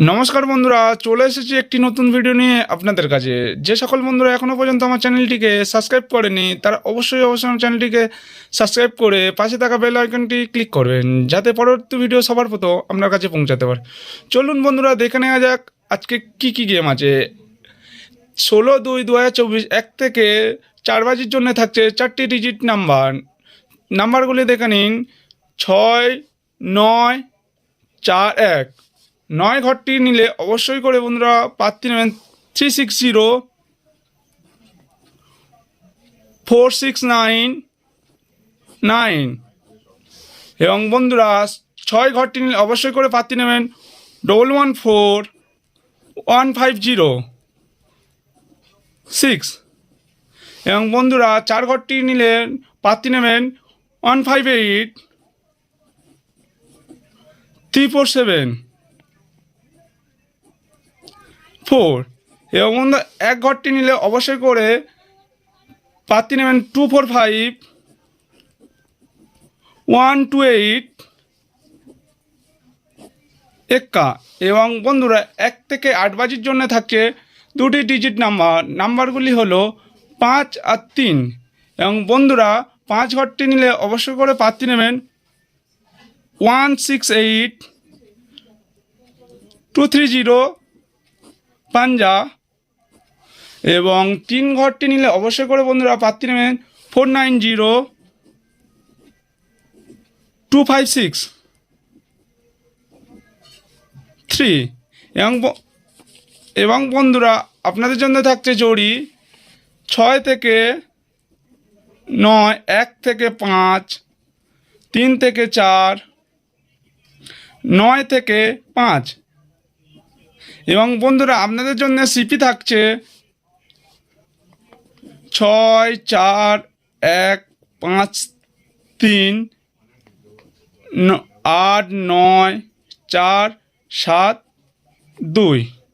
নমস্কার বন্ধুরা, চলে এসেছি একটি নতুন ভিডিও নিয়ে আপনাদের কাছে। যে সকল বন্ধুরা এখনও পর্যন্ত আমার চ্যানেলটিকে সাবস্ক্রাইব করেনি তারা অবশ্যই আমার চ্যানেলটিকে সাবস্ক্রাইব করে পাশে থাকা বেল আইকনটি ক্লিক করবেন, যাতে পরবর্তী ভিডিও সবার প্রথম আপনার কাছে পৌঁছাতে পারে। চলুন বন্ধুরা, দেখে নেওয়া যাক আজকে কি গেম আছে। 16/2/2024 1 থেকে 4 বাজির জন্য থাকছে 4টি ডিজিট নাম্বারগুলি দেখে নিন। 6, 9, 4, 1। 9 ঘরটি নিলে অবশ্যই করে বন্ধুরা প্রার্থী নেবেন 360 4699। এবং বন্ধুরা 6 ঘরটি নিলে অবশ্যই করে প্রার্থী নেবেন 114150 এবং বন্ধুরা 4 ঘরটি নিলে প্রার্থী নেবেন 158347 এবং বন্ধু 1 ঘরটি নিলে অবশ্যই করে প্রার্থী নেবেন 245128 এবং বন্ধুরা 1 থেকে 8 বাজির জন্য থাকছে 2টি ডিজিট নাম্বারগুলি হলো 5 আর 3 এবং বন্ধুরা 5 ঘরটি নিলে অবশ্যই করে প্রার্থী নেবেন 168230 এবং 3 ঘরটি নিলে অবশ্যই করে বন্ধুরা প্রার্থী নেবেন 490256 এবং বন্ধুরা আপনাদের জন্য থাকছে জড়ি 6 থেকে 9, 1 থেকে 5, 3 থেকে 4, 9 থেকে 5 এবং বন্ধুরা আপনাদের জন্য সিপি থাকছে 6, 4, 1, 5, 3, 8, 9, 4, 7, 2।